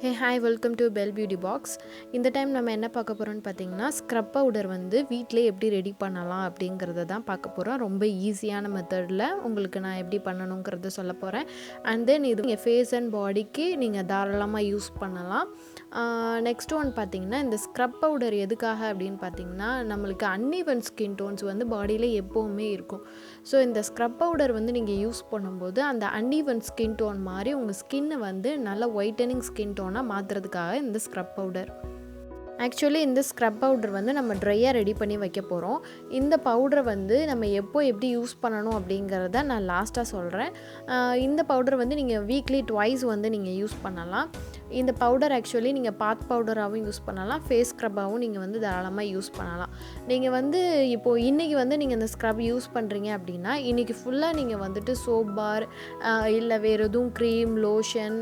Hey hi, welcome to Bellebeauty box. இந்த time நம்ம என்ன பார்க்க போறோம்னு பார்த்தீங்கன்னா ஸ்க்ரப் பவுடர் வந்து வீட்டிலே எப்படி ரெடி பண்ணலாம் அப்படிங்கறத தான் பார்க்க போறோம். ரொம்ப ஈஸியான மெத்தட்ல உங்களுக்கு நான் எப்படி பண்ணணும்ங்கறத சொல்ல போறேன். அண்ட் தென் இது உங்க ஃபேஸ் அண்ட் பாடிக்கு நீங்க தாராளமா யூஸ் பண்ணலாம். நெக்ஸ்ட் ஒன் பார்த்தீங்கன்னா இந்த ஸ்க்ரப் பவுடர் எதுக்காக அப்படின்னு பார்த்தீங்கன்னா நம்மளுக்கு அன்ஈவன் ஸ்கின் டோன்ஸ் வந்து பாடியில எப்பவுமே இருக்கும். ஸோ இந்த ஸ்க்ரப் பவுடர் வந்து நீங்கள் யூஸ் பண்ணும்போது அந்த அன்ஈவன் ஸ்கின் டோன் மாதிரி உங்கள் ஸ்கின்னை வந்து நல்ல ஒயிட்டனிங் ஸ்கின் டோனாக மாற்றுறதுக்காக இந்த ஸ்க்ரப் பவுடர். ஆக்சுவலி இந்த ஸ்க்ரப் பவுடர் வந்து நம்ம ட்ரையாக ரெடி பண்ணி வைக்க போகிறோம். இந்த பவுடரை வந்து நம்ம எப்படி யூஸ் பண்ணணும் அப்படிங்கிறத நான் லாஸ்ட்டாக சொல்கிறேன். இந்த பவுடர் வந்து நீங்கள் வீக்லி ட்வைஸ் வந்து நீங்கள் யூஸ் பண்ணலாம். இந்த பவுடர் ஆக்சுவலி நீங்கள் பாத் பவுடராகவும் யூஸ் பண்ணலாம், ஃபேஸ் ஸ்க்ரப்பாகவும் நீங்கள் வந்து தாராளமாக யூஸ் பண்ணலாம். நீங்கள் வந்து இப்போது இன்றைக்கி வந்து நீங்கள் இந்த ஸ்க்ரப் யூஸ் பண்ணுறீங்க அப்படின்னா இன்றைக்கி ஃபுல்லாக நீங்கள் வந்துட்டு சோப் பார் இல்லை வேறு எதுவும் க்ரீம், லோஷன்,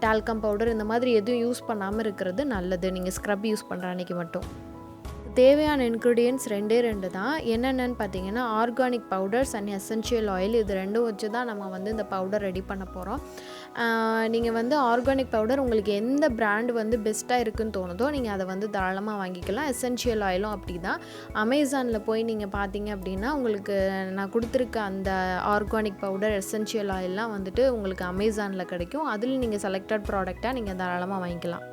டால்கம் பவுடர் இந்த மாதிரி எதுவும் யூஸ் பண்ணாமல் இருக்கிறது நல்லது. நீங்கள் ஸ்க்ரப் யூஸ் பண்ணுற அன்றைக்கி மட்டும் தேவையான இன்க்ரீடியன்ட்ஸ் ரெண்டு தான். என்னென்னு பார்த்தீங்கன்னா organic powders and essential oil, இது ரெண்டும் வச்சு தான் நம்ம வந்து இந்த பவுடர் ரெடி பண்ண போகிறோம். நீங்கள் வந்து ஆர்கானிக் பவுடர் உங்களுக்கு எந்த பிராண்டு வந்து பெஸ்ட்டாக இருக்குதுன்னு தோணுதோ நீங்கள் அதை வந்து தாராளமாக வாங்கிக்கலாம். எசென்ஷியல் ஆயிலும் அப்படி தான். அமேசானில் போய் நீங்கள் பார்த்தீங்க அப்படின்னா உங்களுக்கு நான் கொடுத்துருக்க அந்த ஆர்கானிக் பவுடர், எசென்ஷியல் ஆயிலெலாம் வந்துட்டு உங்களுக்கு அமேசானில் கிடைக்கும். அதில் நீங்கள் செலக்டட் ப்ராடக்டாக நீங்கள் தாராளமாக வாங்கிக்கலாம்.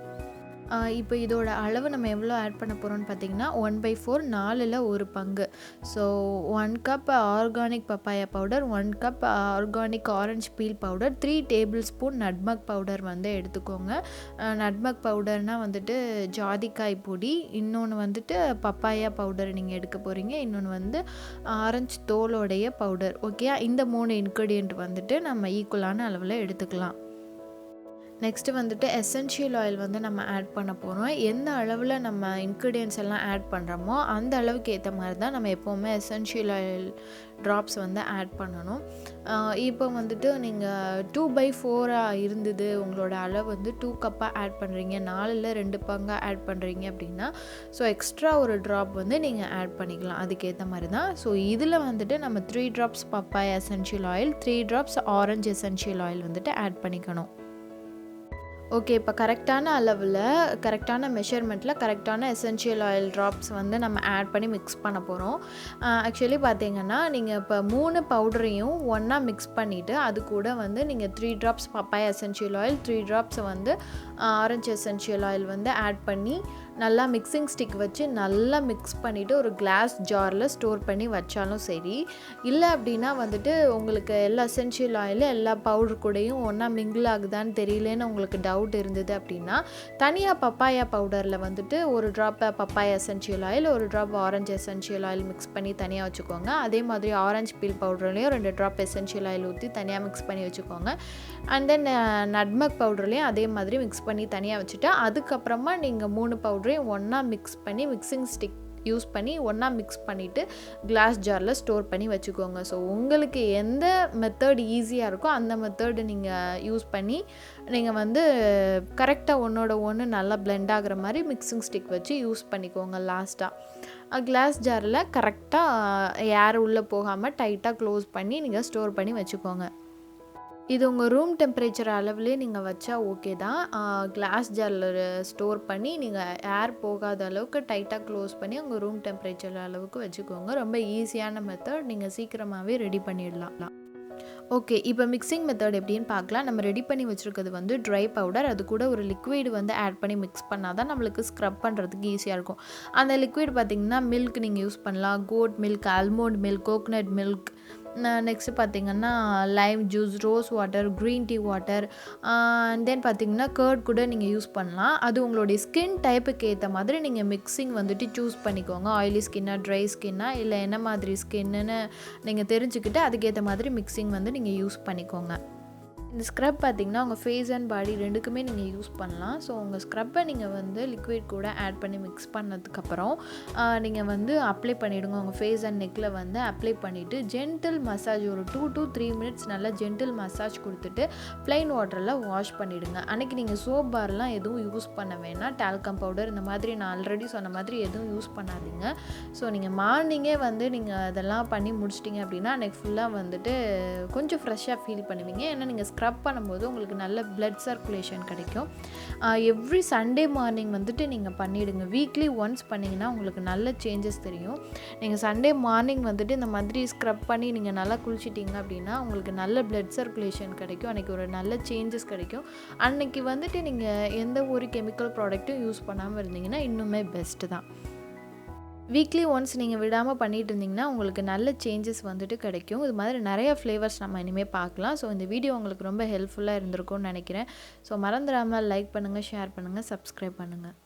இப்போ இதோட அளவு நம்ம எவ்வளோ ஆட் பண்ண போகிறோம்னு பார்த்தீங்கன்னா 1/4, 4ல் 1 பங்கு. So 1 cup organic papaya powder, 1 cup organic orange feel powder, 3 table spoon நட்மக் powder வந்து எடுத்துக்கோங்க. நட்மக் பவுடர்னால் வந்துட்டு ஜாதிக்காய் பொடி, இன்னொன்று வந்துட்டு பப்பாயா பவுடர் நீங்கள் எடுக்க போகிறீங்க, இன்னொன்று வந்து ஆரஞ்சு தோலோடைய பவுடர். ஓகே, இந்த 3 இன்க்ரீடியண்ட் வந்துட்டு நம்ம ஈக்குவலான அளவில் எடுத்துக்கலாம். நெக்ஸ்ட்டு வந்துட்டு எசென்ஷியல் ஆயில் வந்து நம்ம ஆட் பண்ண போகிறோம். எந்த அளவில் நம்ம இன்க்ரீடியன்ட்ஸ் எல்லாம் ஆட் பண்ணுறோமோ அந்த அளவுக்கு ஏற்ற மாதிரி தான் நம்ம எப்போவுமே எசென்ஷியல் ஆயில் ட்ராப்ஸ் வந்து ஆட் பண்ணணும். இப்போ வந்துட்டு நீங்கள் 2/4 இருந்தது உங்களோட அளவு வந்து 2 கப்பாக ஆட் பண்ணுறீங்க, 4ல் 2 பங்காக ஆட் பண்ணுறீங்க அப்படின்னா ஸோ எக்ஸ்ட்ரா ஒரு ட்ராப் வந்து நீங்கள் ஆட் பண்ணிக்கலாம். அதுக்கேற்ற மாதிரி தான். ஸோ இதில் வந்துட்டு நம்ம 3 drops papaya essential oil, 3 drops orange essential oil வந்துட்டு ஆட் பண்ணிக்கணும். ஓகே, இப்போ கரெக்டான அளவில், கரெக்டான மெஷர்மெண்ட்டில் கரெக்டான எசென்ஷியல் ஆயில் ட்ராப்ஸ் வந்து நம்ம ஆட் பண்ணி மிக்ஸ் பண்ண போகிறோம். ஆக்சுவலி பார்த்தீங்கன்னா நீங்கள் இப்போ 3 பவுடரையும் ஒன்றா மிக்ஸ் பண்ணிவிட்டு அது கூட வந்து நீங்கள் 3 drops papaya essential oil, 3 drops வந்து ஆரஞ்சு எசென்ஷியல் ஆயில் வந்து ஆட் பண்ணி நல்லா மிக்சிங் ஸ்டிக் வச்சு நல்லா மிக்ஸ் பண்ணிவிட்டு ஒரு கிளாஸ் ஜாரில் ஸ்டோர் பண்ணி வச்சாலும் சரி. இல்லை அப்படின்னா வந்துட்டு உங்களுக்கு எல்லா எசென்ஷியல் ஆயிலும் எல்லா பவுடர் கூடயும் ஒன்றா மிங்கிள் ஆகுதான்னு தெரியலேன்னு உங்களுக்கு டவுட் இருந்தது அப்படின்னா தனியாக பப்பாயா பவுடரில் வந்துட்டு ஒரு ட்ராப் பப்பாயா எசென்ஷியல் ஆயில், ஒரு drop orange essential oil mix பண்ணி தனியாக வச்சுக்கோங்க. அதே மாதிரி ஆரஞ்சு பீல் பவுடர்லேயும் 2 ட்ராப் எசென்ஷியல் ஆயில் ஊற்றி தனியாக மிக்ஸ் பண்ணி வச்சுக்கோங்க. அண்ட் தென் நட்மக் பவுடர்லேயும் அதே மாதிரி மிக்ஸ் பண்ணி தனியாக வச்சுட்டு அதுக்கப்புறமா நீங்கள் 3 பவுடரையும் ஒன்றா மிக்ஸ் பண்ணி மிக்சிங் ஸ்டிக் யூஸ் பண்ணி ஒன்றா மிக்ஸ் பண்ணிவிட்டு கிளாஸ் ஜாரில் ஸ்டோர் பண்ணி வச்சுக்கோங்க. ஸோ உங்களுக்கு எந்த மெத்தட் ஈஸியாக இருக்கோ அந்த மெத்தடு நீங்கள் யூஸ் பண்ணி நீங்கள் வந்து கரெக்டாக ஒன்றோட ஒன்று நல்லா பிளெண்ட் ஆகிற மாதிரி மிக்சிங் ஸ்டிக் வச்சு யூஸ் பண்ணிக்கோங்க. லாஸ்ட்டாக கிளாஸ் ஜாரில் கரெக்டாக ஏர் உள்ளே போகாமல் டைட்டாக க்ளோஸ் பண்ணி நீங்கள் ஸ்டோர் பண்ணி வச்சுக்கோங்க. இது உங்கள் ரூம் டெம்பரேச்சர் அளவுலேயே நீங்கள் வச்சா ஓகே தான். கிளாஸ் ஜாரில் ஸ்டோர் பண்ணி நீங்கள் ஏர் போகாத அளவுக்கு டைட்டாக க்ளோஸ் பண்ணி உங்கள் ரூம் டெம்பரேச்சர் அளவுக்கு வச்சுக்கோங்க. ரொம்ப ஈஸியான மெத்தட், நீங்கள் சீக்கிரமாகவே ரெடி பண்ணிடலாம். ஓகே, இப்போ மிக்சிங் மெத்தட் எப்படின்னு பார்க்கலாம். நம்ம ரெடி பண்ணி வச்சுருக்கிறது வந்து ட்ரை பவுடர், அது கூட ஒரு லிக்விட் வந்து ஆட் பண்ணி மிக்ஸ் பண்ணால் தான் நம்மளுக்கு ஸ்க்ரப் பண்ணுறதுக்கு ஈஸியாக இருக்கும். அந்த லிக்விட் பார்த்திங்கன்னா மில்க் நீங்கள் யூஸ் பண்ணலாம், goat milk, almond milk, coconut milk, next பார்த்திங்கன்னா lime juice, rose water, green tea water, and then பார்த்திங்கன்னா கர்ட் கூட நீங்கள் யூஸ் பண்ணலாம். அது உங்களுடைய ஸ்கின் டைப்புக்கு ஏற்ற மாதிரி நீங்கள் மிக்சிங் வந்துட்டு சூஸ் பண்ணிக்கோங்க. ஆயிலி ஸ்கின்னா, ட்ரை ஸ்கின்னா, இல்லை என்ன மாதிரி ஸ்கின்னு நீங்கள் தெரிஞ்சுக்கிட்டு அதுக்கேற்ற மாதிரி மிக்சிங் வந்து நீங்கள் யூஸ் பண்ணிக்கோங்க. இந்த ஸ்க்ரப் பார்த்திங்கன்னா உங்கள் ஃபேஸ் அண்ட் பாடி ரெண்டுக்குமே நீங்கள் யூஸ் பண்ணலாம். ஸோ உங்கள் ஸ்க்ரப்பை நீங்கள் வந்து லிக்விட் கூட ஆட் பண்ணி மிக்ஸ் பண்ணதுக்கப்புறம் நீங்கள் வந்து அப்ளை பண்ணிவிடுங்க. உங்கள் ஃபேஸ் அண்ட் நெக்கில் வந்து அப்ளை பண்ணிவிட்டு ஜென்டில் மசாஜ் ஒரு 2 to 3 minutes நல்லா ஜென்டில் மசாஜ் கொடுத்துட்டு ப்ளைன் வாட்டரில் வாஷ் பண்ணிவிடுங்க. அன்றைக்கி நீங்கள் சோப் பார்லாம் எதுவும் யூஸ் பண்ண வேணாம், டால்கம் பவுடர் இந்த மாதிரி நான் ஆல்ரெடி சொன்ன மாதிரி எதுவும் யூஸ் பண்ணாதீங்க. ஸோ நீங்கள் மார்னிங்கே வந்து நீங்கள் அதெல்லாம் பண்ணி முடிச்சிட்டிங்க அப்படின்னா அன்றைக்கி ஃபுல்லாக வந்துட்டு கொஞ்சம் ஃப்ரெஷ்ஷாக ஃபீல் பண்ணுவீங்க. ஏன்னா நீங்கள் ஸ்க்ரப் பண்ணும்போது உங்களுக்கு நல்ல பிளட் சர்க்குலேஷன் கிடைக்கும். எவ்ரி சண்டே மார்னிங் வந்துட்டு நீங்கள் பண்ணிவிடுங்க. வீக்லி ஒன்ஸ் பண்ணிங்கன்னா உங்களுக்கு நல்ல சேஞ்சஸ் தெரியும். நீங்கள் சண்டே மார்னிங் வந்துட்டு இந்த மாதிரி ஸ்க்ரப் பண்ணி நீங்கள் நல்லா குளிச்சிட்டிங்க அப்படின்னா உங்களுக்கு நல்ல பிளட் சர்க்குலேஷன் கிடைக்கும். அன்றைக்கி ஒரு நல்ல சேஞ்சஸ் கிடைக்கும். அன்றைக்கி வந்துட்டு நீங்கள் எந்த ஒரு கெமிக்கல் ப்ராடக்ட்டும் யூஸ் பண்ணாமல் இருந்தீங்கன்னா இன்னுமே பெஸ்ட்டு தான். வீக்லி ஒன்ஸ் நீங்கள் விடாமல் பண்ணிகிட்டு இருந்தீங்கன்னா உங்களுக்கு நல்ல சேஞ்சஸ் வந்துட்டு கிடைக்கும். இது மாதிரி நிறைய ஃப்ளேவர்ஸ் நம்ம இனிமேல் பார்க்கலாம். ஸோ இந்த வீடியோ உங்களுக்கு ரொம்ப ஹெல்ப்ஃபுல்லாக இருந்திருக்கும்னு நினைக்கிறேன். ஸோ மறந்துடாமல் லைக் பண்ணுங்கள், ஷேர் பண்ணுங்கள், சப்ஸ்கிரைப் பண்ணுங்கள்.